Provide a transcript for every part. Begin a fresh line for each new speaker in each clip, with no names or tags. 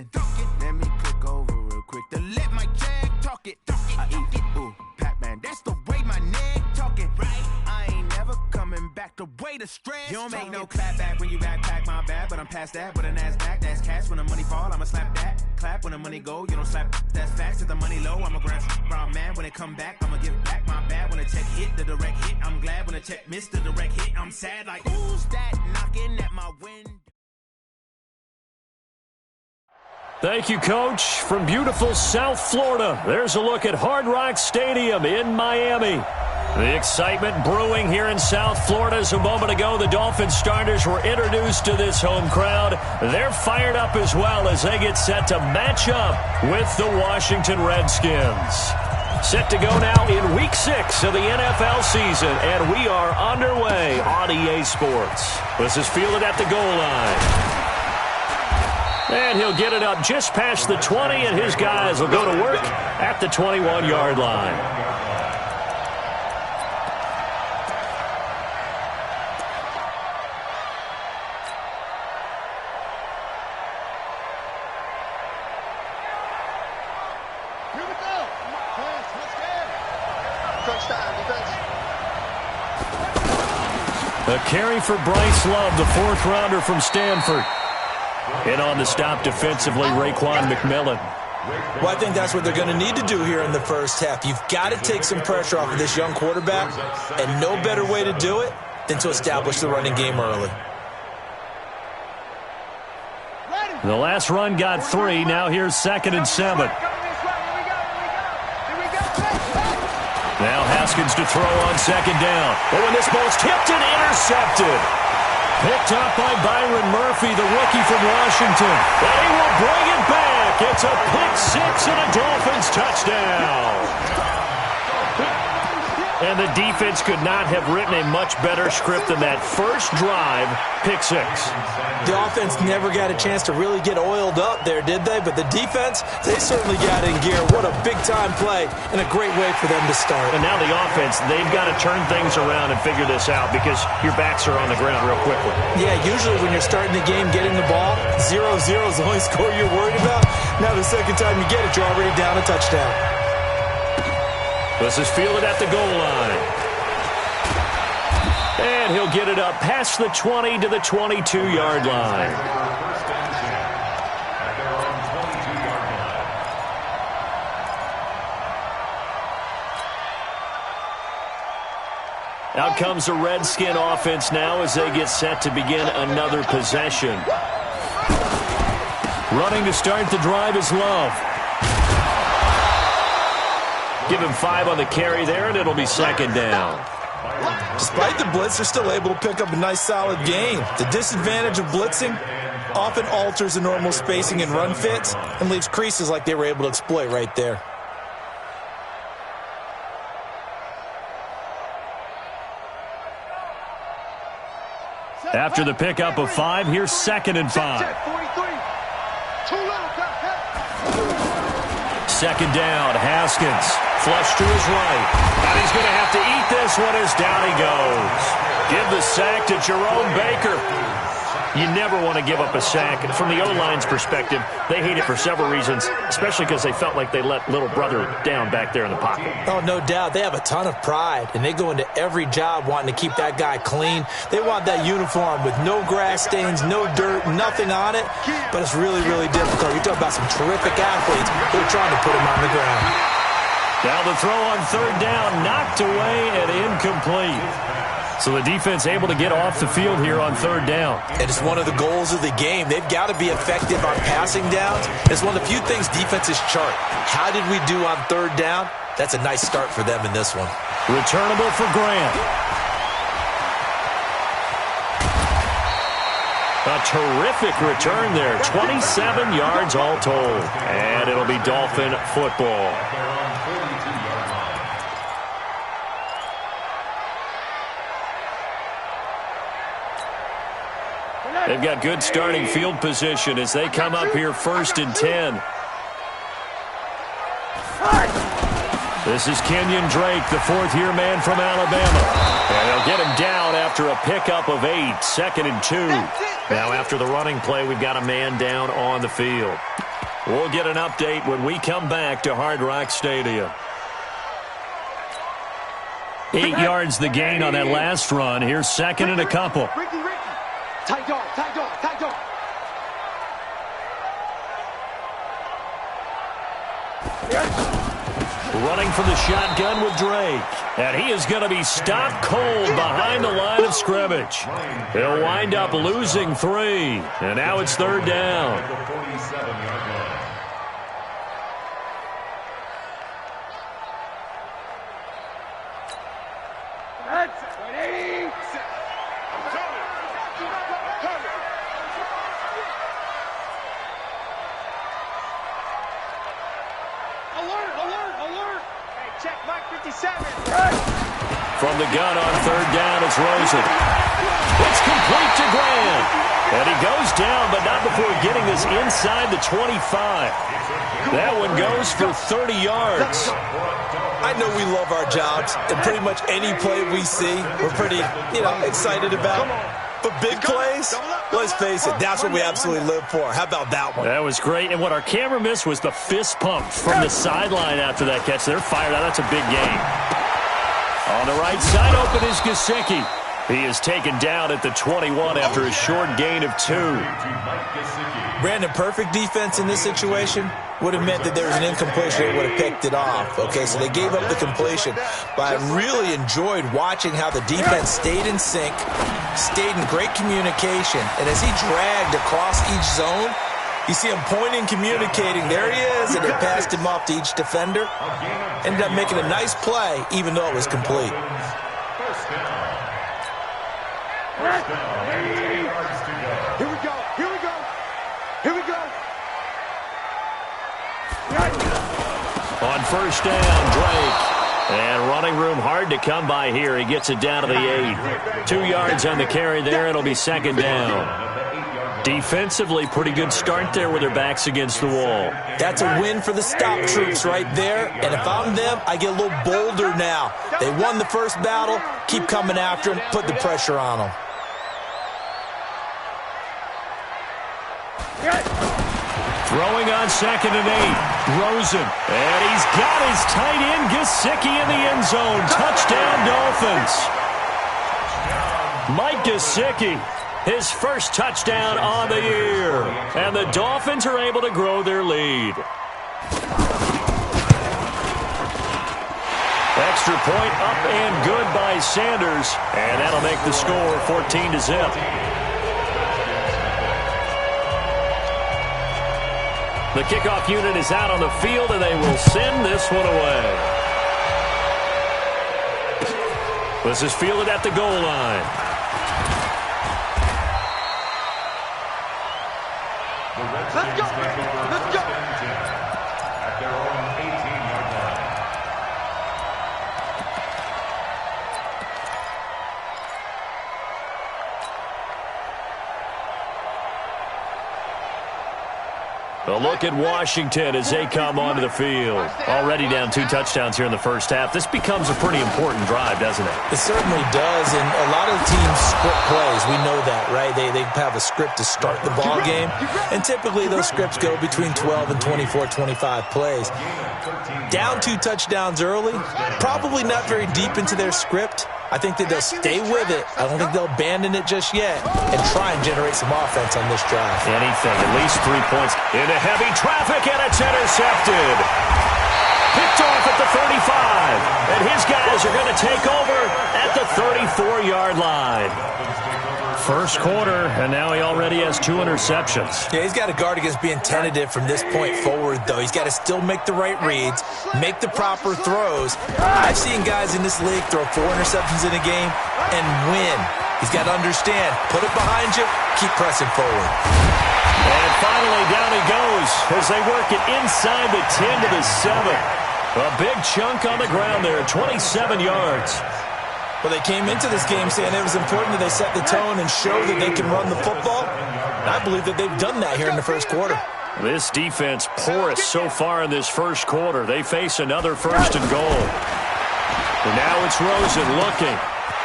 ballin'. Let me click over real quick to let my jag talk it. I eat, ooh, Pac-Man, that's the way my neck talking. Right, I ain't never coming back the way the stress. You don't make no clap back when you backpack, my bad, but I'm past that. But an ass back, that's cash. When the money fall, I'ma slap that. Clap when the money go, you don't slap. That's facts. If the money low, I'ma grab brown man. When it come back, I'ma give back my bad. When the check hit, the direct hit. I'm glad when the check missed the direct hit. I'm sad like, who's that knocking at my window?
Thank you, Coach. From beautiful South Florida, there's a look at Hard Rock Stadium in Miami. The excitement brewing here in South Florida as a moment ago the Dolphins starters were introduced to this home crowd. They're fired up as well as they get set to match up with the Washington Redskins. Set to go now in Week 6 of the NFL season, and we are underway on EA Sports. This is fielded at the goal line. And he'll get it up just past the 20, and his guys will go to work at the 21-yard line. A carry for Bryce Love, the fourth-rounder from Stanford. And on the stop defensively, Raekwon McMillan.
Well, I think that's what they're going to need to do here in the first half. You've got to take some pressure off of this young quarterback, and no better way to do it than to establish the running game early.
The last run got 3. Now here's 2nd and 7. Now Haskins to throw on 2nd down. But when this ball's tipped and intercepted. Picked up by Byron Murphy, the rookie from Washington. And he will bring it back. It's a pick 6 and a Dolphins touchdown. And the defense could not have written a much better script than that first drive, pick 6.
The offense never got a chance to really get oiled up there, did they? But the defense, they certainly got in gear. What a big-time play and a great way for them to start.
And now the offense, they've got to turn things around and figure this out because your backs are on the ground real quickly.
Yeah, usually when you're starting the game, getting the ball, 0-0 is the only score you're worried about. Now the second time you get it, you're already down a touchdown.
This is fielded at the goal line. And he'll get it up past the 20 to the 22-yard line. Out comes the Redskin offense now as they get set to begin another possession. Running to start the drive is Love. Give him 5 on the carry there, and it'll be 2nd down.
Despite the blitz, they're still able to pick up a nice, solid gain. The disadvantage of blitzing often alters the normal spacing and run fits and leaves creases like they were able to exploit right there.
After the pickup of 5, here's 2nd and 5. 2nd down, Haskins. Flush to his right. And he's going to have to eat this one as down he goes. Give the sack to Jerome Baker. You never want to give up a sack. From the O-line's perspective, they hate it for several reasons, especially because they felt like they let little brother down back there in the pocket.
Oh, no doubt. They have a ton of pride, and they go into every job wanting to keep that guy clean. They want that uniform with no grass stains, no dirt, nothing on it, but it's really, really difficult. You're talking about some terrific athletes who are trying to put him on the ground.
Now the throw on 3rd down, knocked away and incomplete. So the defense able to get off the field here on 3rd down.
And it's one of the goals of the game. They've got to be effective on passing downs. It's one of the few things defenses chart. How did we do on 3rd down? That's a nice start for them in this one.
Returnable for Grant. A terrific return there. 27 yards all told. And it'll be Dolphin football. They've got good starting field position as they come up here 1st and 10. This is Kenyon Drake, the fourth-year man from Alabama. And they'll get him down after a pickup of 8, 2nd and 2. Now, after the running play, we've got a man down on the field. We'll get an update when we come back to Hard Rock Stadium. 8 yards the gain on that last run. Here's 2nd and a couple.
Ricky. Tight dog.
Running from the shotgun with Drake. And he is going to be stopped cold behind the line of scrimmage. He'll wind up losing 3. And now it's 3rd down.
Alert! Hey, check Mike 57.
From the gun on 3rd down, it's Rosen. It's complete to Graham. And he goes down, but not before getting this inside the 25. That one goes for 30 yards.
I know we love our jobs, and pretty much any play we see, we're pretty, excited about. But big plays, let's face it, that's what we absolutely live for. How about that one?
That was great. And what our camera missed was the fist pump from the sideline after that catch. They're fired out. That's a big game. On the right side, open is Gesicki. He is taken down at the 21 after a short gain of 2.
Brandon, perfect defense in this situation would have meant that there was an incompletion. They would have picked it off. Okay, so they gave up the completion. But I really enjoyed watching how the defense stayed in sync, stayed in great communication. And as he dragged across each zone, you see him pointing, communicating. There he is, and it passed him off to each defender. Ended up making a nice play, even though it was complete.
Here we go.
On 1st down, Drake. And running room hard to come by here. He gets it down to the 8. 2 yards on the carry there. It'll be 2nd down. Defensively, pretty good start there with their backs against the wall.
That's a win for the stop troops right there. And if I'm them, I get a little bolder now. They won the first battle. Keep coming after them. Put the pressure on them.
Throwing on 2nd and 8. Rosen. And he's got his tight end, Gesicki, in the end zone. Touchdown, Dolphins. Mike Gesicki, his first touchdown on the year. And the Dolphins are able to grow their lead. Extra point up and good by Sanders. And that'll make the score 14-0. The kickoff unit is out on the field, and they will send this one away. This is fielded at the goal line.
Let's go.
At their own 18-yard line.
A look at Washington as they come onto the field. Already down 2 touchdowns here in the first half. This becomes a pretty important drive, doesn't it?
It certainly does, and a lot of teams script plays. We know that, right? They have a script to start the ball game, and typically those scripts go between 12 and 24, 25 plays. Down 2 touchdowns early, probably not very deep into their script. I think that they'll stay with it. I don't think they'll abandon it just yet and try and generate some offense on this drive.
Anything, at least 3 points. Into heavy traffic, and it's intercepted. Picked off at the 35. And his guys are going to take over at the 34-yard line. First quarter, and now he already has 2 interceptions.
Yeah, he's got to guard against being tentative from this point forward, though. He's got to still make the right reads, make the proper throws. I've seen guys in this league throw 4 interceptions in a game and win. He's got to understand, put it behind you, keep pressing forward.
And finally, down he goes as they work it inside the 10 to the 7. A big chunk on the ground there, 27 yards.
Well, they came into this game saying it was important that they set the tone and show that they can run the football. And I believe that they've done that here in the first quarter.
This defense porous so far in this first quarter. They face another first and goal. And now it's Rosen looking.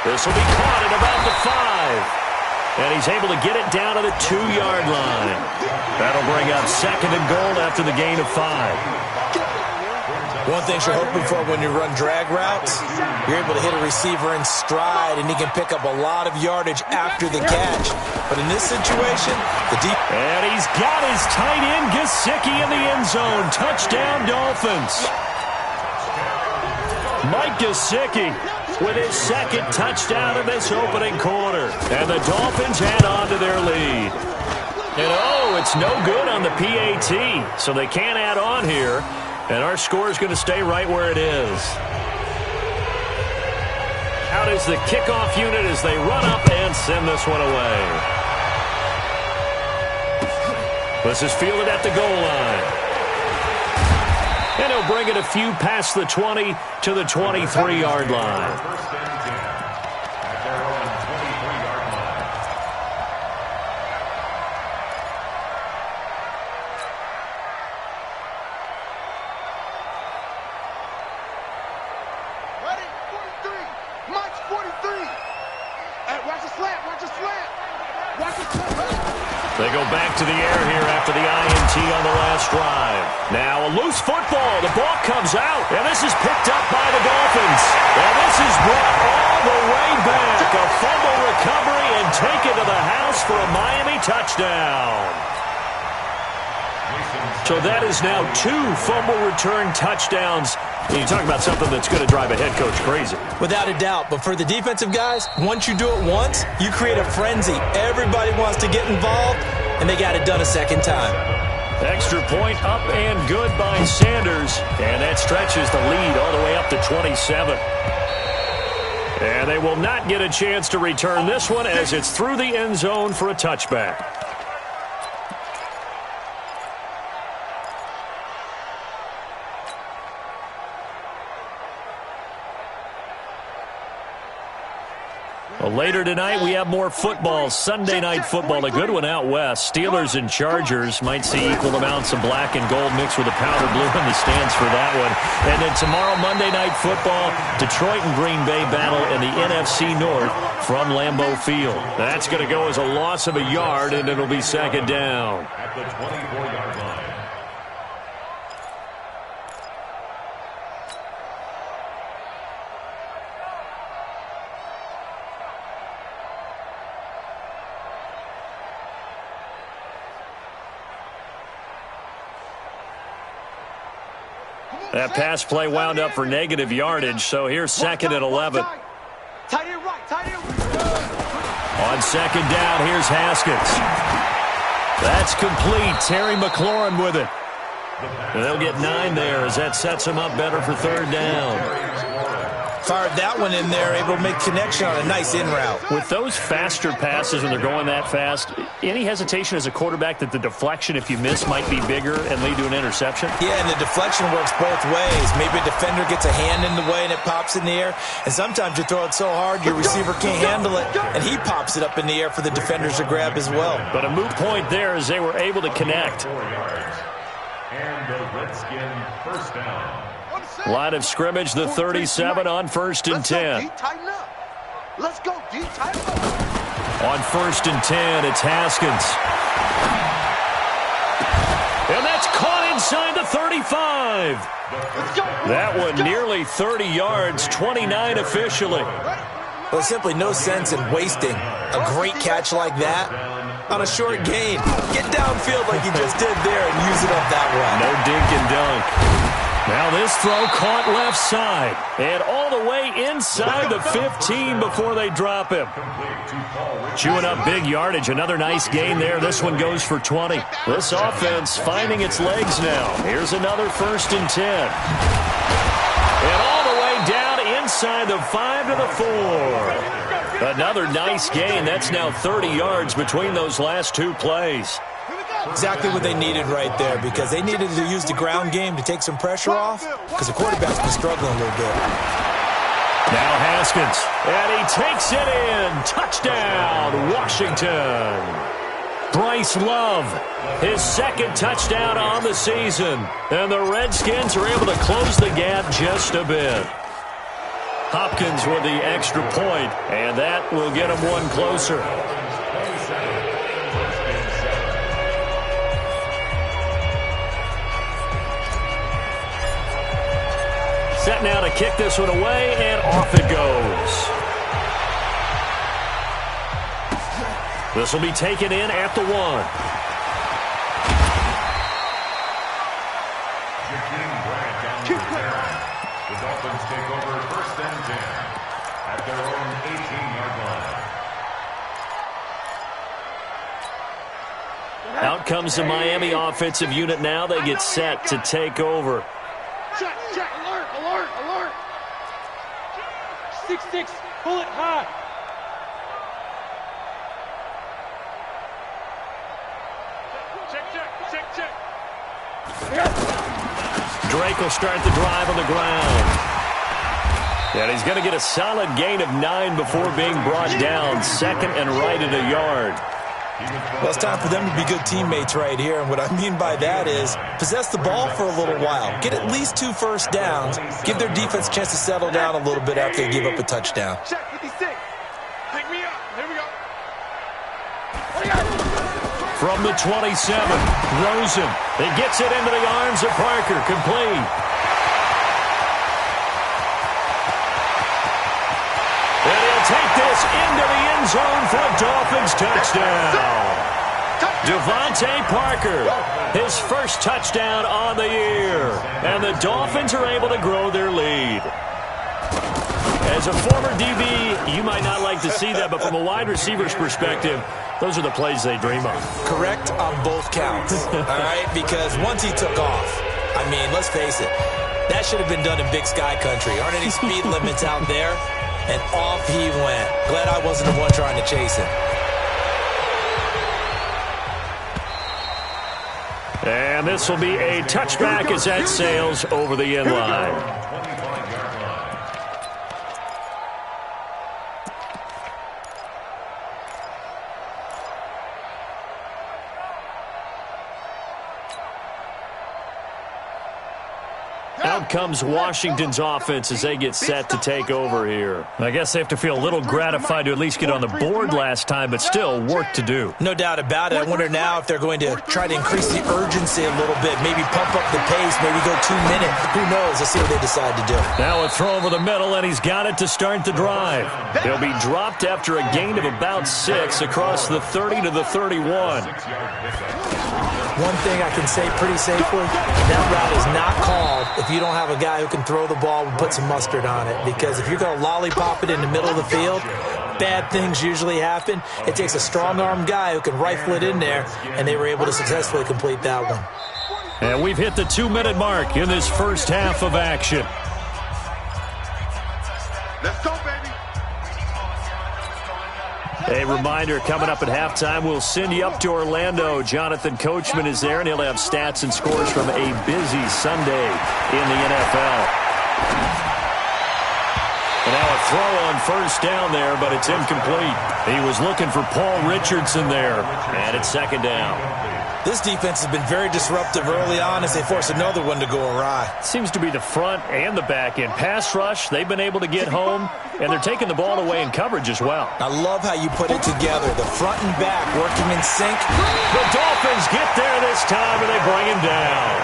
This will be caught at about the 5. And he's able to get it down to the 2-yard line. That'll bring up second and goal after the gain of 5.
One thing you're hoping for when you run drag routes, you're able to hit a receiver in stride, and he can pick up a lot of yardage after the catch. But in this situation,
and he's got his tight end, Gesicki, in the end zone. Touchdown, Dolphins. Mike Gesicki with his second touchdown in this opening quarter. And the Dolphins add on to their lead. And, it's no good on the PAT, so they can't add on here. And our score is going to stay right where it is. Out is the kickoff unit as they run up and send this one away. This is fielded at the goal line. And he'll bring it a few past the 20 to the 23-yard line. They go back to the air here after the INT on the last drive. Now a loose football. The ball comes out, and this is picked up by the Dolphins. And this is brought all the way back. A fumble recovery and taken to the house for a Miami touchdown. So that is now 2 fumble return touchdowns. You talk about something that's going to drive a head coach crazy.
Without a doubt. But for the defensive guys, once you do it once, you create a frenzy. Everybody wants to get involved, and they got it done a second time.
Extra point up and good by Sanders. And that stretches the lead all the way up to 27. And they will not get a chance to return this one as it's through the end zone for a touchback. Later tonight, we have more football, Sunday night football, a good one out west. Steelers and Chargers might see equal amounts of black and gold mixed with a powder blue in the stands for that one. And then tomorrow, Monday night football, Detroit and Green Bay battle in the NFC North from Lambeau Field. That's going to go as a loss of a yard, and it'll be second down.
At the 24-yard line.
That pass play wound up for negative yardage, so here's second and 11.
Tight end right, tight end right.
On second down, here's Haskins. That's complete. Terry McLaurin with it. And they'll get 9 there as that sets them up better for third down.
Fired that one in there, able to make connection on a nice in route.
With those faster passes when they're going that fast, any hesitation as a quarterback that the deflection, if you miss, might be bigger and lead to an interception?
Yeah, and the deflection works both ways. Maybe a defender gets a hand in the way and it pops in the air. And sometimes you throw it so hard your receiver can't handle it, and he pops it up in the air for the defenders to grab as well.
But a moot point there as they were able to connect.
4 yards. And the Redskin first down.
Line of scrimmage, the 37 on first and 10.
Let's go, D. Tighten up.
On first and 10, it's Haskins. And that's caught inside the 35. That one nearly 30 yards, 29 officially.
Well, there's simply no sense in wasting a great catch like that on a short gain. Get downfield like you just did there and use it up that way.
No dink and dunk. Now this throw caught left side and all the way inside the 15 before they drop him. Chewing up big yardage. Another nice gain there. This one goes for 20. This offense finding its legs now. Here's another first and 10. And all the way down inside the 5 to the 4. Another nice gain. That's now 30 yards between those last 2 plays.
Exactly what they needed right there, because they needed to use the ground game to take some pressure off, because the quarterback's been struggling a little bit.
Now Haskins, and he takes it in. Touchdown, Washington. Bryce Love, his second touchdown on the season. And the Redskins are able to close the gap just a bit. Hopkins with the extra point, and that will get him one closer. Set now to kick this one away, and off it goes. This will be taken in at the 1.
The Dolphins take over 1st and 10 at their own 18-yard line.
Out comes the Miami offensive unit now. They get set to take over.
Check, check, alert, alert, alert. 6-6, pull it high. Check, check, check, check.
Drake will start the drive on the ground. And he's going to get a solid gain of 9 before being brought down. 2nd and right at a yard.
Well, it's time for them to be good teammates right here. And what I mean by that is possess the ball for a little while. Get at least 2 first downs. Give their defense a chance to settle down a little bit after they give up a touchdown.
Check, 56. Pick me up. Here we go.
From the 27, Rosen. He gets it into the arms of Parker. Complete. And he'll take this into the end zone for a Dolphins touchdown. Devontae Parker, his first touchdown on the year. And the Dolphins are able to grow their lead. As a former DB, you might not like to see that, but from a wide receiver's perspective, those are the plays they dream of.
Correct on both counts, all right? Because once he took off, I mean, let's face it, that should have been done in Big Sky Country. Aren't any speed limits out there? And off he went. Glad I wasn't the one trying to chase him.
And this will be a touchback as that sails over the end line. Out comes Washington's offense as they get set to take over here. I guess they have to feel a little gratified to at least get on the board last time, but still work to do.
No doubt about it. I wonder now if they're going to try to increase the urgency a little bit, maybe pump up the pace, maybe go 2 minutes. Who knows? Let's see what they decide to do.
Now a throw over the middle, and he's got it to start the drive. He'll be dropped after a gain of about 6 across the 30 to the 31.
One thing I can say pretty safely, that route is not called if you don't have a guy who can throw the ball and put some mustard on it. Because if you're going to lollipop it in the middle of the field, bad things usually happen. It takes a strong-arm guy who can rifle it in there, and they were able to successfully complete that one.
And we've hit the 2-minute mark in this first half of action.
Let's go, baby.
A reminder, coming up at halftime, we'll send you up to Orlando. Jonathan Coachman is there, and he'll have stats and scores from a busy Sunday in the NFL. And now a throw on first down there, but it's incomplete. He was looking for Paul Richardson there, and it's 2nd down.
This defense has been very disruptive early on as they force another one to go awry.
Seems to be the front and the back end. Pass rush, they've been able to get home, and they're taking the ball away in coverage as well.
I love how you put it together. The front and back working in sync.
The Dolphins get there this time, and they bring him down.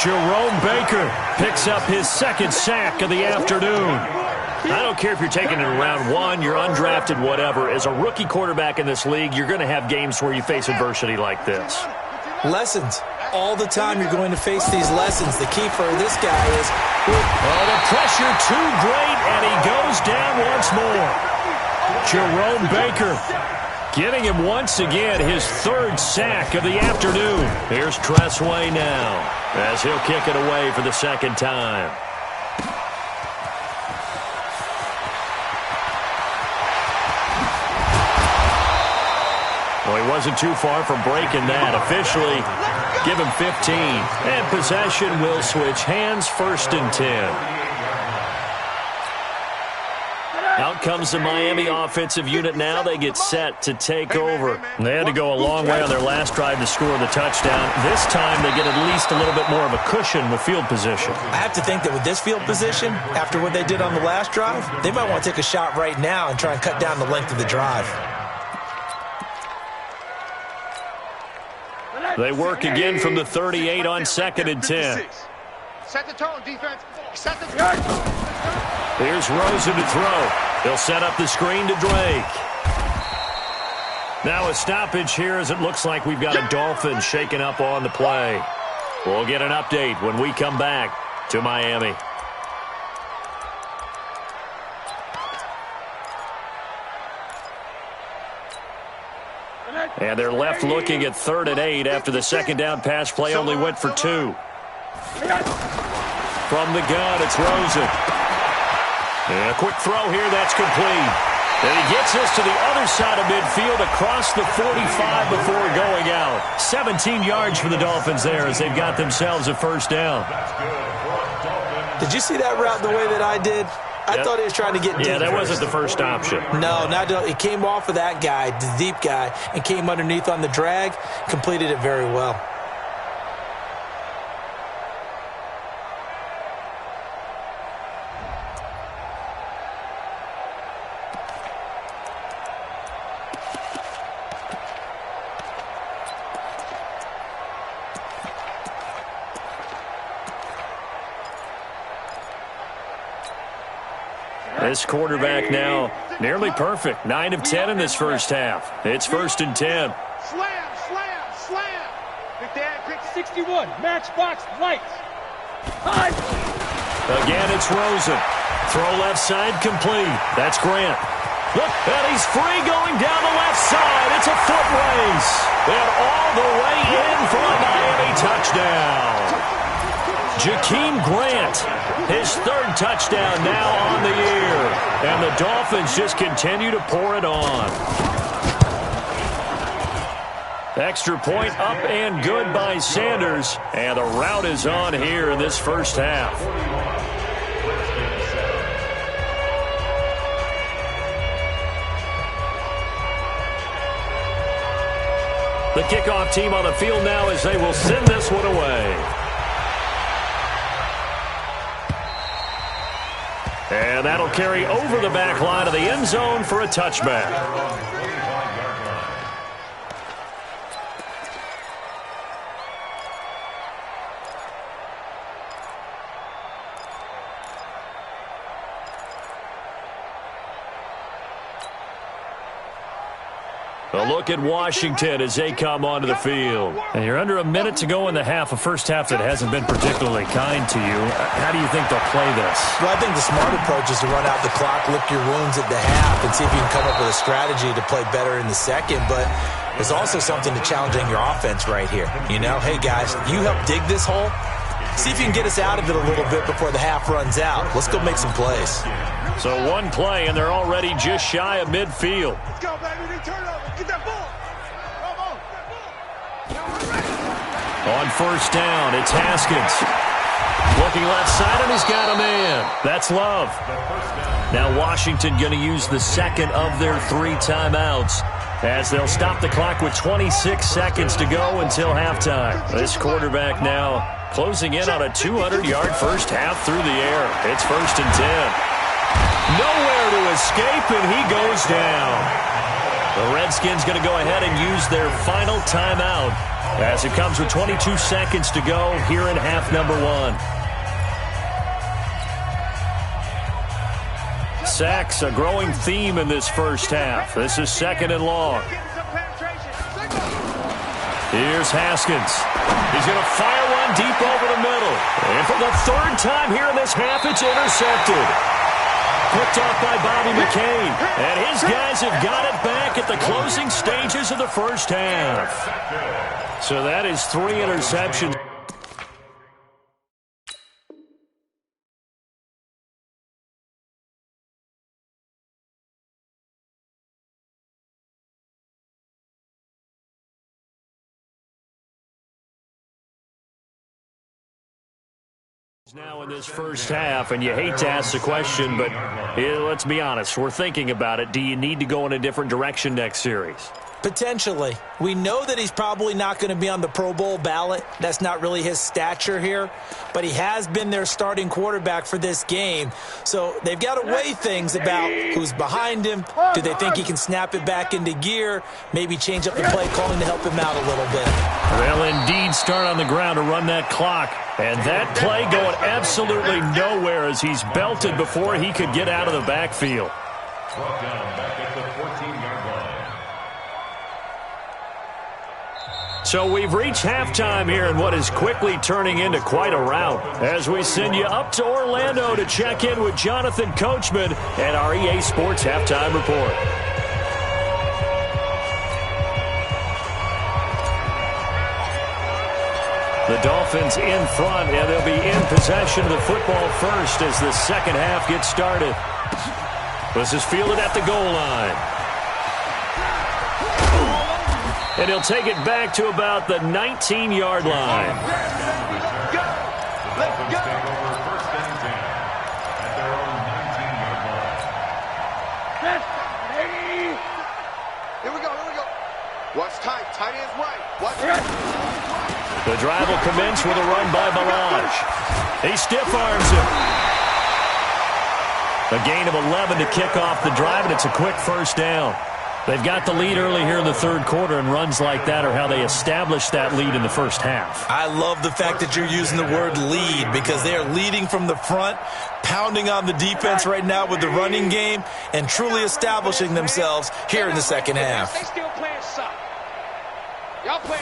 Jerome Baker picks up his 2nd sack of the afternoon. I don't care if you're taking it in round 1, you're undrafted, whatever. As a rookie quarterback in this league, you're going to have games where you face adversity like this.
Lessons. All the time you're going to face these lessons. The key for this guy is...
Oh, the pressure too great, and he goes down once more. Jerome Baker getting him once again his 3rd sack of the afternoon. Here's Tressway now as he'll kick it away for the 2nd time. Well, he wasn't too far from breaking that. Officially, give him 15. And possession will switch hands, 1st and 10. Out comes the Miami offensive unit now. They get set to take over. They had to go a long way on their last drive to score the touchdown. This time they get at least a little bit more of a cushion with field position.
I have to think that with this field position, after what they did on the last drive, they might want to take a shot right now and try and cut down the length of the drive.
They work again from the 38 on 2nd and 10.
Set the tone, defense. Set the tone.
Here's Rosen to throw. He'll set up the screen to Drake. Now a stoppage here as it looks like we've got a Dolphin shaking up on the play. We'll get an update when we come back to Miami. And they're left looking at 3rd and 8 after the second down pass play only went for 2. From the gun, it's Rosen. And a quick throw here, that's complete. And he gets us to the other side of midfield across the 45 before going out. 17 yards for the Dolphins there as they've got themselves a first down.
Did you see that route the way that I did? I thought he was trying to get deep.
Yeah, that wasn't the first option.
No, he came off of that guy, the deep guy, and came underneath on the drag, completed it very well.
This quarterback now nearly perfect. 9 of 10 in this first half. It's 1st and 10.
Slam, slam, slam. Big Dad, quick
61, matchbox lights.
Again, it's Rosen. Throw left side complete. That's Grant. Look, and he's free going down the left side. It's a foot race. And all the way in for a Miami touchdown. Jakeem Grant, his 3rd touchdown now on the year. And the Dolphins just continue to pour it on. Extra point up and good by Sanders. And the route is on here in this first half. The kickoff team on the field now as they will send this one away. And that'll carry over the back line of the end zone for a touchback. A look at Washington as they come onto the field. And you're under a minute to go in the half, a first half that hasn't been particularly kind to you. How do you think they'll play this?
Well, I think the smart approach is to run out the clock, lick your wounds at the half, and see if you can come up with a strategy to play better in the second. But there's also something to challenging your offense right here. You know, hey, guys, you help dig this hole. See if you can get us out of it a little bit before the half runs out. Let's go make some plays.
So one play, and they're already just shy of midfield.
Let's go, baby. They turn over. Get that ball.
On first down, it's Haskins. Looking left side, and he's got a man. That's Love. Now Washington going to use the second of their 3 timeouts as they'll stop the clock with 26 seconds to go until halftime. This quarterback now closing in on a 200-yard first half through the air. It's 1st and 10. Nowhere to escape, and he goes down. The Redskins going to go ahead and use their final timeout as it comes with 22 seconds to go here in half number 1. Sacks, a growing theme in this first half. This is 2nd and long. Here's Haskins. He's going to fire one deep over the middle. And for the 3rd time here in this half, it's intercepted. Picked off by Bobby McCain. And his guys have got it back at the closing stages of the first half. So that is 3 interceptions. Now in this first half, and you hate to ask the question, but let's be honest, we're thinking about it. Do you need to go in a different direction next series?
Potentially. We know that he's probably not going to be on the Pro Bowl ballot. That's not really his stature here. But he has been their starting quarterback for this game. So they've got to weigh things about who's behind him. Do they think he can snap it back into gear? Maybe change up the play calling to help him out a little bit.
They'll indeed start on the ground to run that clock. And that play going absolutely nowhere as he's belted before he could get out of the backfield.
Brought down back at the 14-yard line.
So we've reached halftime here in what is quickly turning into quite a rout as we send you up to Orlando to check in with Jonathan Coachman and our EA Sports Halftime Report. The Dolphins in front, and they'll be in possession of the football first as the second half gets started. This is fielded at the goal line. And he'll take it back to about the 19-yard line.
The Dolphins take over first and 10 at their own 19-yard line.
Here we go. Watch tight. Tight ends right. Watch right.
The drive will commence with a run by Balaj. He stiff-arms him. A gain of 11 to kick off the drive, and it's a quick first down. They've got the lead early here in the third quarter, and runs like that are how they establish that lead in the first half.
I love the fact that you're using the word lead because they are leading from the front, pounding on the defense right now with the running game, and truly establishing themselves here in the second half.
They still playing soft. Y'all playing.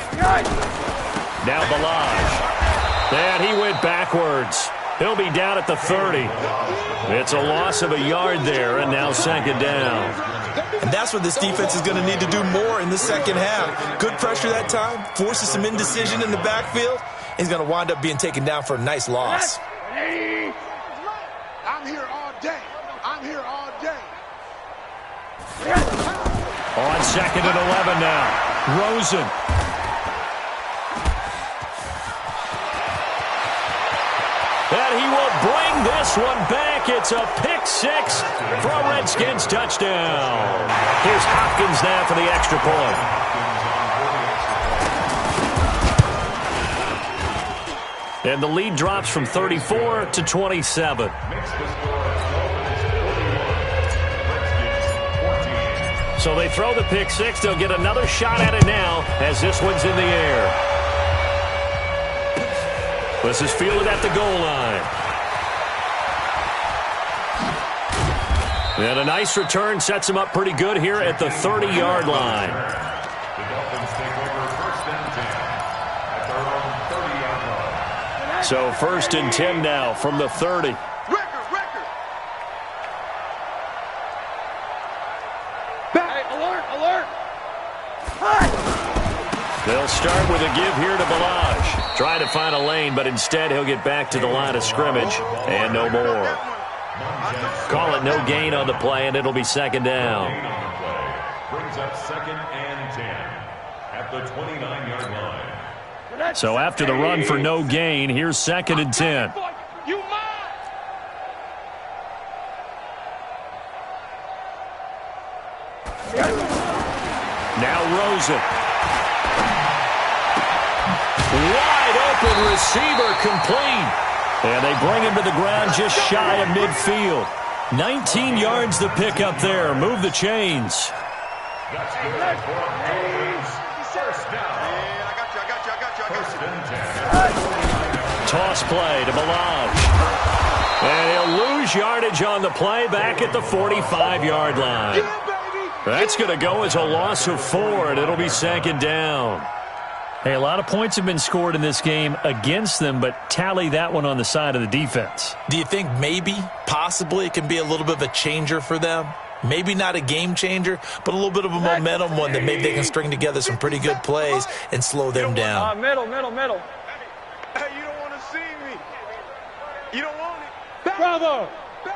Now Balaj. And he went backwards. He'll be down at the 30. It's a loss of a yard there, and now second down.
And that's what this defense is going to need to do more in the second half. Good pressure that time, forces some indecision in the backfield. He's going to wind up being taken down for a nice loss.
I'm here all day.
On second and 11 now. Rosen. And he will bring this one back. It's a pick six for a Redskins touchdown. Here's Hopkins now for the extra point. And the lead drops from 34 to 27. So they throw the pick six. They'll get another shot at it now as this one's in the air. This is fielded at the goal line. And a nice return sets him up pretty good here at the 30-yard line.
The Dolphins take over first and 10 at their own 30-yard line.
So first and 10 now from the 30.
Record.
Hey, alert.
They'll start with a give here to Balaj. Trying to find a lane, but instead he'll get back to the line of scrimmage and no more. Call it no gain on the play, and it'll be second down.
Brings up second and 10 at the 29-yard line.
So after the run for no gain, here's second and 10.
You mine.
Now Rosen. Wide open receiver complete. And they bring him to the ground just shy of midfield. 19 yards to pick up there. Move the chains.
That's good for Dolphins. First down.
I got you.
First and 10.
Toss play to Balaj. And he'll lose yardage on the play back at the 45-yard line. That's going to go as a loss of 4, and it'll be second down. Hey, a lot of points have been scored in this game against them, but tally that one on the side of the defense.
Do you think maybe, possibly, it can be a little bit of a changer for them? Maybe not a game changer, but a little bit of a momentum one that maybe they can string together some pretty good plays and slow them down.
Middle.
Hey, you don't want to see me. You don't want it. Bang.
Bravo.
Bang.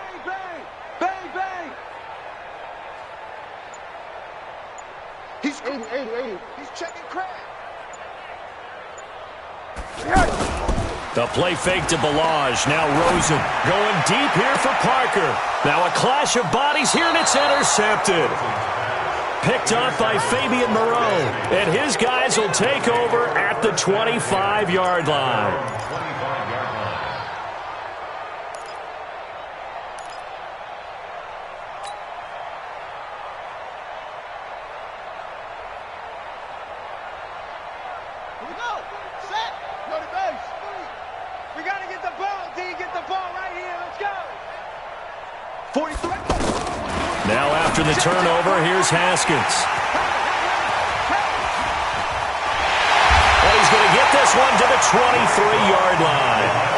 He's 80. He's checking crack.
The play fake to Balaj. Now Rosen going deep here for Parker. Now a clash of bodies here, and it's intercepted. Picked off by Fabian Moreau. And his guys will take over at the 25-yard line. Now after the turnover, here's Haskins. And he's going to get this one to the 23-yard line.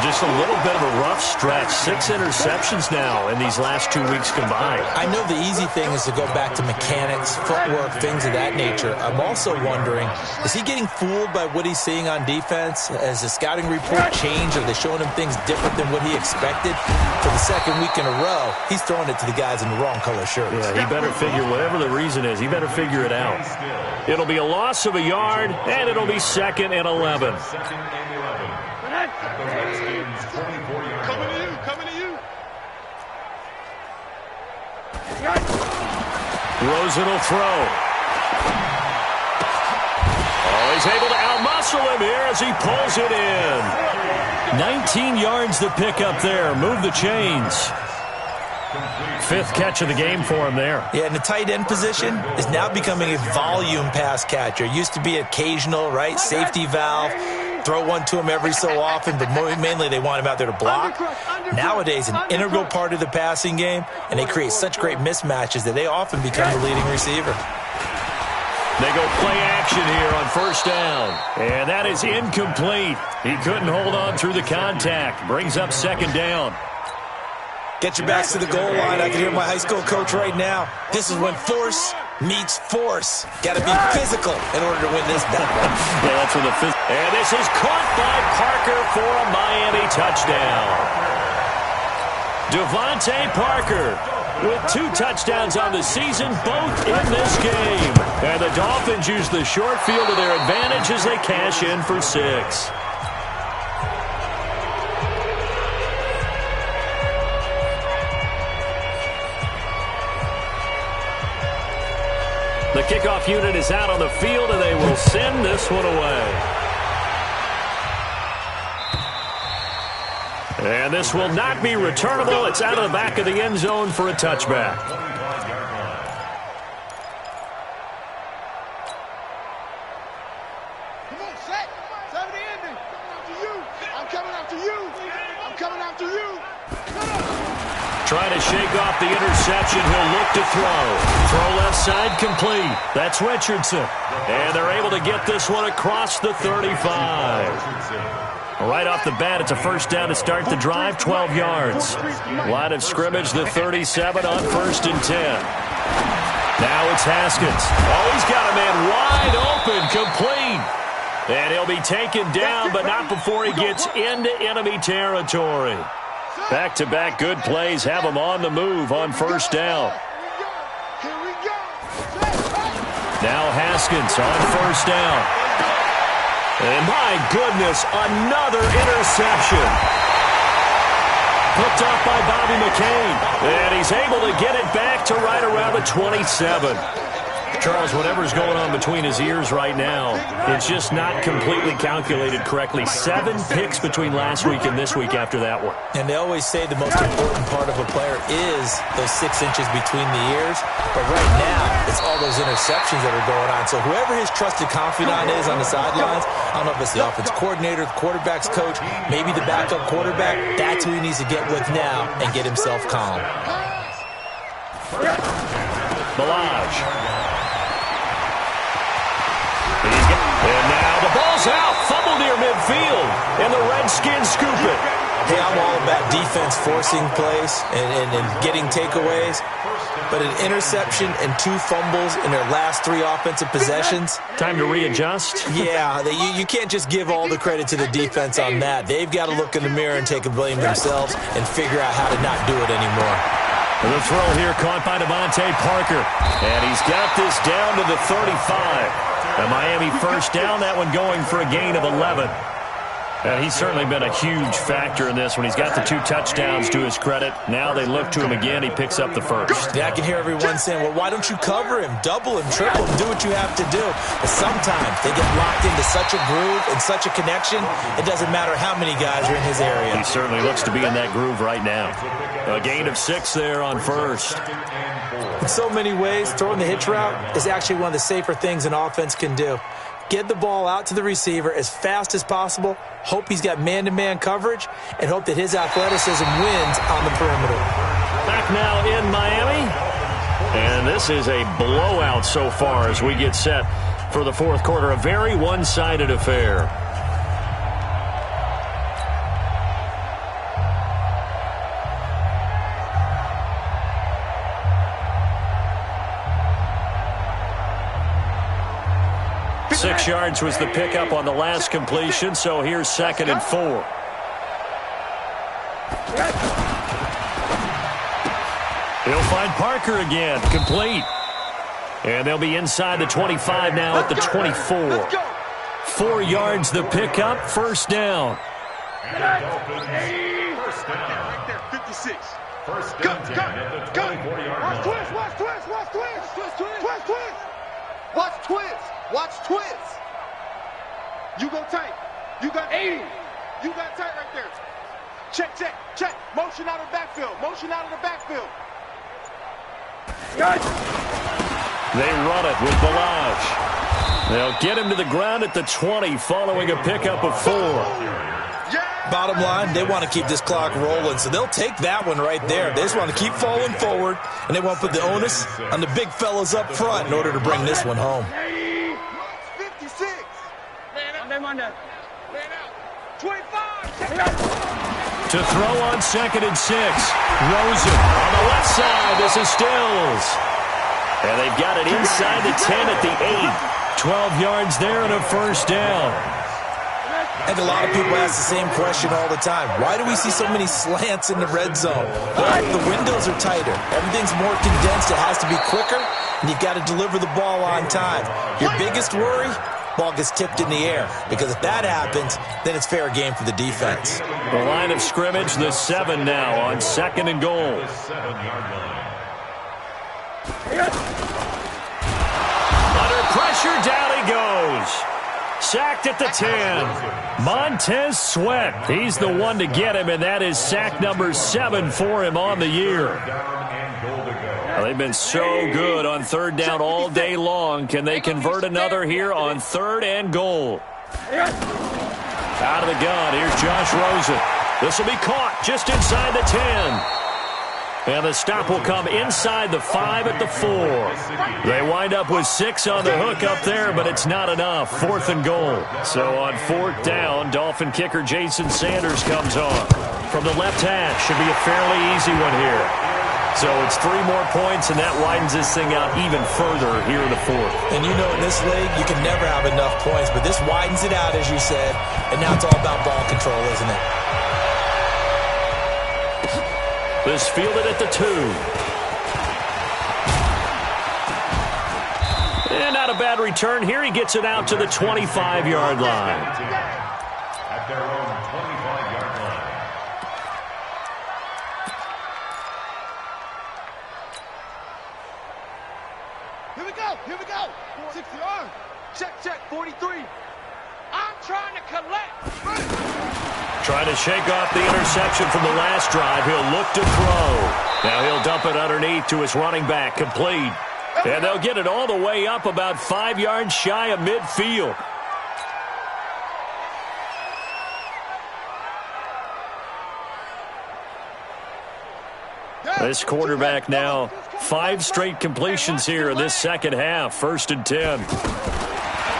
Just a little bit of a rough stretch. 6 interceptions now in these last 2 weeks combined.
I know the easy thing is to go back to mechanics, footwork, things of that nature. I'm also wondering, is he getting fooled by what he's seeing on defense? Has the scouting report changed? Are they showing him things different than what he expected? For the second week in a row, he's throwing it to the guys in the wrong color shirts.
Yeah, he better figure, whatever the reason is, he better figure it out. It'll be a loss of a yard, and it'll be 2nd and 11.
Coming to you.
Rosen will throw. Oh, he's able to outmuscle him here as he pulls it in. 19 yards to pick up there. Move the chains. 5th catch of the game for him there.
Yeah, and the tight end position is now becoming a volume pass catcher. Used to be occasional, right? Safety valve. Throw one to him every so often, but mainly they want him out there to block. Nowadays, an integral part of the passing game, and they create such great mismatches that they often become the leading receiver.
They go play action here on 1st down, and that is incomplete. He couldn't hold on through the contact. Brings up 2nd down.
Get your backs to the goal line. I can hear my high school coach right now. This is when force meets force. Got to be physical in order to win this battle.
Yeah, that's where the and this is caught by Parker for a Miami touchdown. Devontae Parker with 2 touchdowns on the season, both in this game. And the Dolphins use the short field to their advantage as they cash in for 6. The kickoff unit is out on the field, and they will send this one away. And this will not be returnable. It's out of the back of the end zone for a touchback.
Come on, set. 70 ending. I'm coming after you. I'm coming after you.
Trying to shake off the interception. He'll look to throw. Throw left side complete. That's Richardson. And they're able to get this one across the 35. Right off the bat, it's a 1st down to start the drive, 12 yards. Line of scrimmage, the 37 on 1st and 10. Now it's Haskins. Oh, he's got a man wide open, complete. And he'll be taken down, but not before he gets into enemy territory. Back-to-back good plays have him on the move on 1st down. Now Haskins on 1st down. And my goodness, another interception. Picked off by Bobby McCain. And he's able to get it back to right around the 27. Charles, whatever's going on between his ears right now, it's just not completely calculated correctly. 7 picks between last week and this week after that one.
And they always say the most important part of a player is those 6 inches between the ears. But right now, it's all those interceptions that are going on. So whoever his trusted confidant is on the sidelines, I don't know if it's the offense coordinator, the quarterback's coach, maybe the backup quarterback, that's who he needs to get with now and get himself calm.
Balaj. And now the ball's out. Fumble near midfield. And the Redskins scoop it.
Hey, I'm all about defense forcing plays and getting takeaways. But an interception and 2 fumbles in their last 3 offensive possessions.
Time to readjust.
Yeah, you can't just give all the credit to the defense on that. They've got to look in the mirror and take a blame themselves and figure out how to not do it anymore.
The throw here caught by Devontae Parker. And he's got this down to the 35. A Miami 1st down, that one going for a gain of 11. And he's certainly been a huge factor in this when he's got the 2 touchdowns to his credit. Now they look to him again. He picks up the first.
Yeah, I can hear everyone saying, well, why don't you cover him, double him, triple him, do what you have to do. But sometimes they get locked into such a groove and such a connection, it doesn't matter how many guys are in his area.
He certainly looks to be in that groove right now. A gain of 6 there on first.
In so many ways, throwing the hitch route is actually one of the safer things an offense can do. Get the ball out to the receiver as fast as possible, hope he's got man-to-man coverage, and hope that his athleticism wins on the perimeter.
Back now in Miami, and this is a blowout so far as we get set for the fourth quarter. A very one-sided affair. Six yards was the pickup on the last completion, so here's 2nd and 4. He'll find Parker again, complete. And they'll be inside the 25 now at the 24. 4 yards the pickup, first down.
First down.
Right there, 56.
First down at the 24-yard line.
Watch twist, watch twist, watch twist, twist, twist, twist, twist. Watch twist, watch twist. You go tight. You got 80. You got tight right there. Check, check, check. Motion out of the backfield. Motion out of the backfield.
They run it with Balaj. They'll get him to the ground at the 20 following a pickup of 4.
Bottom line, they want to keep this clock rolling, so they'll take that one right there. They just want to keep falling forward, and they want to put the onus on the big fellas up front in order to bring this one home.
56. Man out. 25.
To throw on 2nd and 6. Rosen on the left side. This is Stills. And they've got it inside the 10 at the 8. 12 yards there and a first down.
I think a lot of people ask the same question all the time. Why do we see so many slants in the red zone? Well, the windows are tighter. Everything's more condensed. It has to be quicker, and you've got to deliver the ball on time. Your biggest worry? Ball gets tipped in the air, because if that happens, then it's fair game for the defense.
The line of scrimmage, the 7 now on 2nd and goal.
The 7-yard line.
Under pressure, down he goes. Sacked at the 10. Montez Sweat. He's the one to get him, and that is sack number 7 for him on the year. Well, they've been so good on 3rd down all day long. Can they convert another here on 3rd and goal? Out of the gun, here's Josh Rosen. This will be caught just inside the 10. And the stop will come inside the 5 at the 4. They wind up with 6 on the hook up there, but it's not enough. 4th and goal. So on 4th down, Dolphin kicker Jason Sanders comes on. From the left hash, should be a fairly easy one here. So it's 3 more points, and that widens this thing out even further here in the 4th.
And you know in this league, you can never have enough points, but this widens it out, as you said, and now it's all about ball control, isn't it?
This fielded at the 2. And not a bad return here. He gets it out to the 25-yard line.
At their own 25-yard line.
Here we go. Here we go. 60 yards. Check, check. 43. I'm trying to collect.
Trying to shake off the interception from the last drive. He'll look to throw. Now he'll dump it underneath to his running back. Complete. And they'll get it all the way up about 5 yards shy of midfield. This quarterback now 5 straight completions here in this second half. 1st and 10.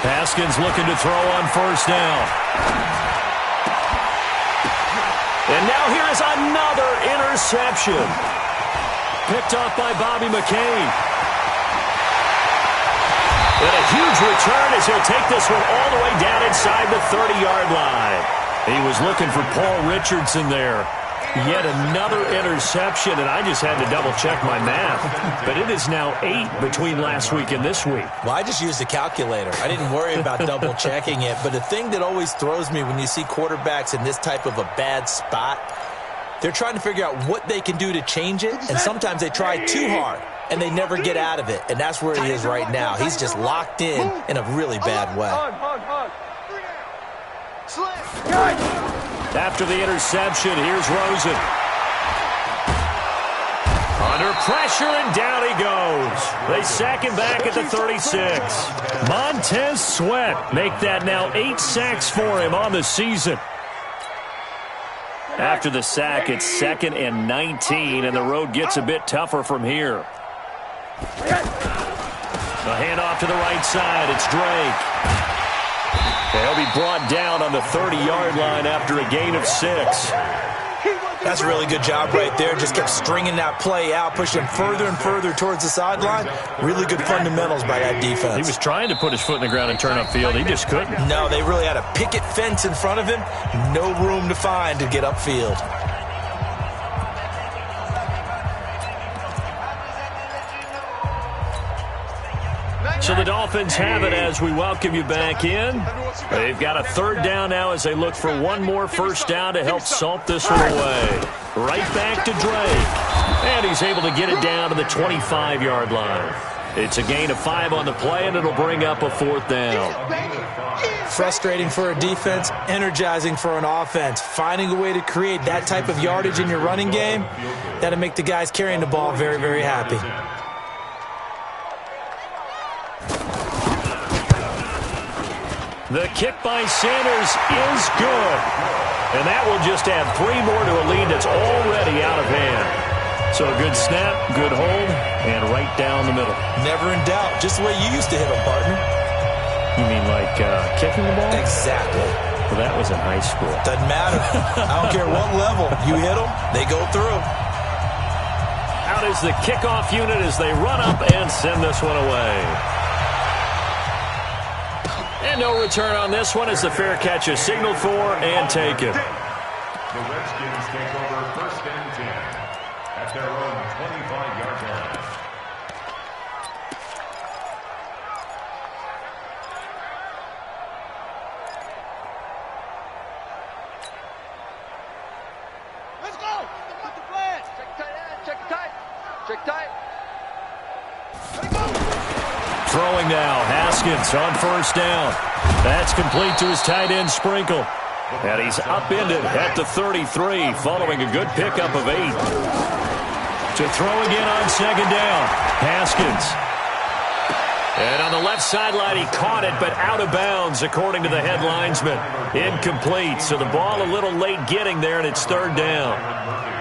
Haskins looking to throw on 1st down. And now here is another interception. Picked off by Bobby McCain. And a huge return as he'll take this one all the way down inside the 30-yard line. He was looking for Paul Richardson there. Yet another interception, and I just had to double-check my math. But it is now 8 between last week and this week.
Well, I just used a calculator. I didn't worry about double-checking it. But the thing that always throws me when you see quarterbacks in this type of a bad spot, they're trying to figure out what they can do to change it, and sometimes they try too hard, and they never get out of it. And that's where he is right now. He's just locked in a really bad way.
After the interception, here's Rosen. Under pressure, and down he goes. They sack him back at the 36. Montez Sweat make that now 8 sacks for him on the season. After the sack, it's 2nd and 19, and the road gets a bit tougher from here. The handoff to the right side. It's Drake. He'll be brought down on the 30-yard line after a gain of 6.
That's a really good job right there. Just kept stringing that play out, pushing further and further towards the sideline. Really good fundamentals by that defense.
He was trying to put his foot in the ground and turn upfield. He just couldn't.
No, they really had a picket fence in front of him. No room to find to get upfield.
So the Dolphins have it as we welcome you back in. They've got a 3rd down now as they look for one more first down to help salt this one away. Right back to Drake. And he's able to get it down to the 25-yard line. It's a gain of 5 on the play, and it'll bring up a 4th down.
Frustrating for a defense, energizing for an offense. Finding a way to create that type of yardage in your running game, that'll make the guys carrying the ball very, very happy.
The kick by Sanders is good. And that will just add 3 more to a lead that's already out of hand. So a good snap, good hold, and right down the middle.
Never in doubt. Just the way you used to hit them, partner.
You mean like kicking the ball?
Exactly.
Well, that was in high school.
Doesn't matter. I don't care what level. You hit them, they go through.
Out is the kickoff unit as they run up and send this one away. And no return on this one as the fair catch is signaled for and taken.
The Redskins take over 1st and 10 at their own 25-yard line.
Let's go. What's the plan? Check tight. Check tight. Let it go.
Throwing now, Haskins on 1st down. That's complete to his tight end, Sprinkle. And he's upended at the 33, following a good pickup of 8. To throw again on 2nd down, Haskins. And on the left sideline, he caught it, but out of bounds, according to the head linesman. Incomplete, so the ball a little late getting there, and it's 3rd down.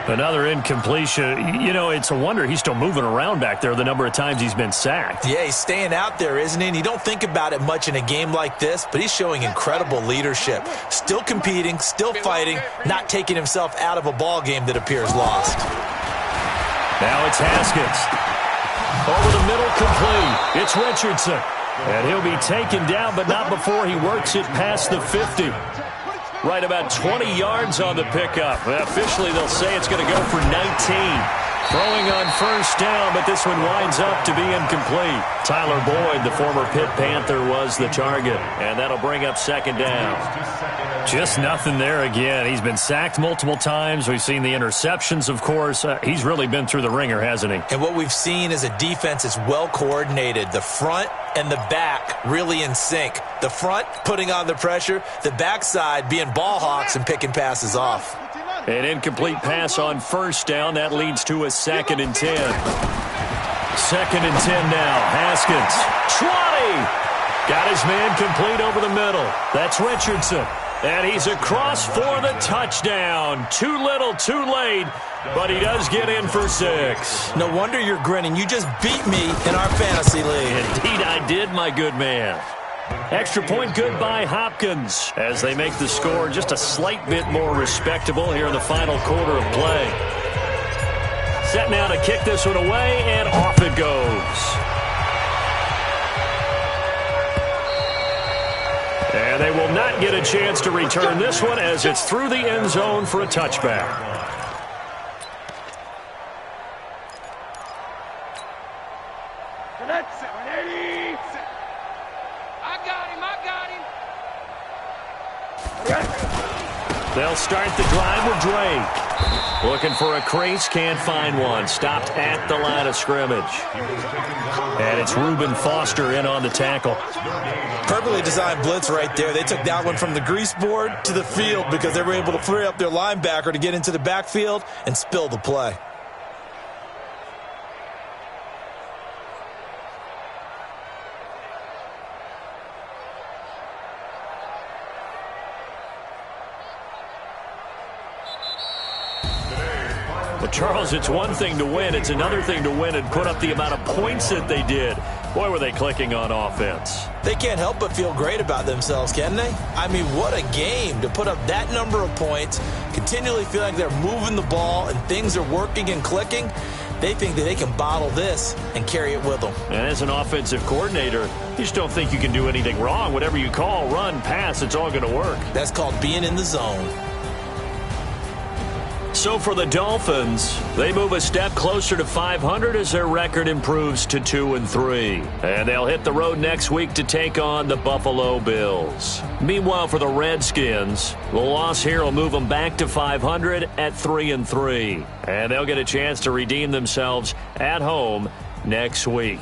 Another incompletion. You know, it's a wonder he's still moving around back there the number of times he's been sacked.
Yeah, he's staying out there, isn't he? And you don't think about it much in a game like this, but he's showing incredible leadership. Still competing, still fighting, not taking himself out of a ball game that appears lost.
Now it's Haskins. Over the middle, complete. It's Richardson. And he'll be taken down, but not before he works it past the 50. Right about 20 yards on the pickup. Officially, they'll say it's going to go for 19. Throwing on 1st down, but this one winds up to be incomplete. Tyler Boyd, the former Pitt Panther, was the target. And that'll bring up 2nd down. Just nothing there again. He's been sacked multiple times. We've seen the interceptions, of course. He's really been through the ringer, hasn't he?
And what we've seen is a defense is well coordinated. The front and the back really in sync. The front putting on the pressure, the backside being ball hawks and picking passes off.
An incomplete pass on 1st down. That leads to a 2nd and 10. 2nd and 10 now. Haskins. 20. Got his man complete over the middle. That's Richardson. And he's across for the touchdown. Too little, too late. But he does get in for 6.
No wonder you're grinning. You just beat me in our fantasy league.
Indeed I did, my good man. Extra point good by Hopkins as they make the score just a slight bit more respectable here in the final quarter of play. Set now to kick this one away, and off it goes. And they will not get a chance to return this one as it's through the end zone for a touchback. They'll start the drive with Drake. Looking for a crease, can't find one. Stopped at the line of scrimmage. And it's Reuben Foster in on the tackle.
Perfectly designed blitz right there. They took that one from the grease board to the field because they were able to free up their linebacker to get into the backfield and spill the play.
Well, Charles, it's one thing to win. It's another thing to win and put up the amount of points that they did. Boy, were they clicking on offense.
They can't help but feel great about themselves, can they? I mean, what a game to put up that number of points, continually feel like they're moving the ball and things are working and clicking. They think that they can bottle this and carry it with them.
And as an offensive coordinator, you just don't think you can do anything wrong. Whatever you call, run, pass, it's all going to work.
That's called being in the zone.
So for the Dolphins, they move a step closer to 500 as their record improves to 2-3. And they'll hit the road next week to take on the Buffalo Bills. Meanwhile, for the Redskins, the loss here will move them back to 500 at 3-3. And they'll get a chance to redeem themselves at home next week.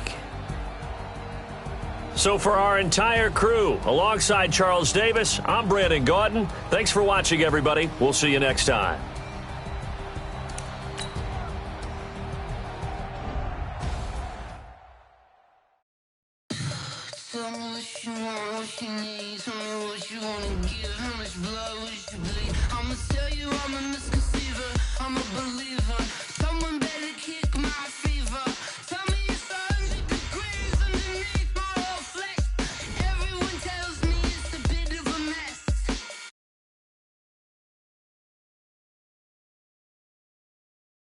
So for our entire crew, alongside Charles Davis, I'm Brandon Gautin. Thanks for watching, everybody. We'll see you next time.
Tell me what you want, what you need. Tell me what you wanna give. How much blood would you bleed? I'ma tell you I'm a misconceiver. I'm a believer.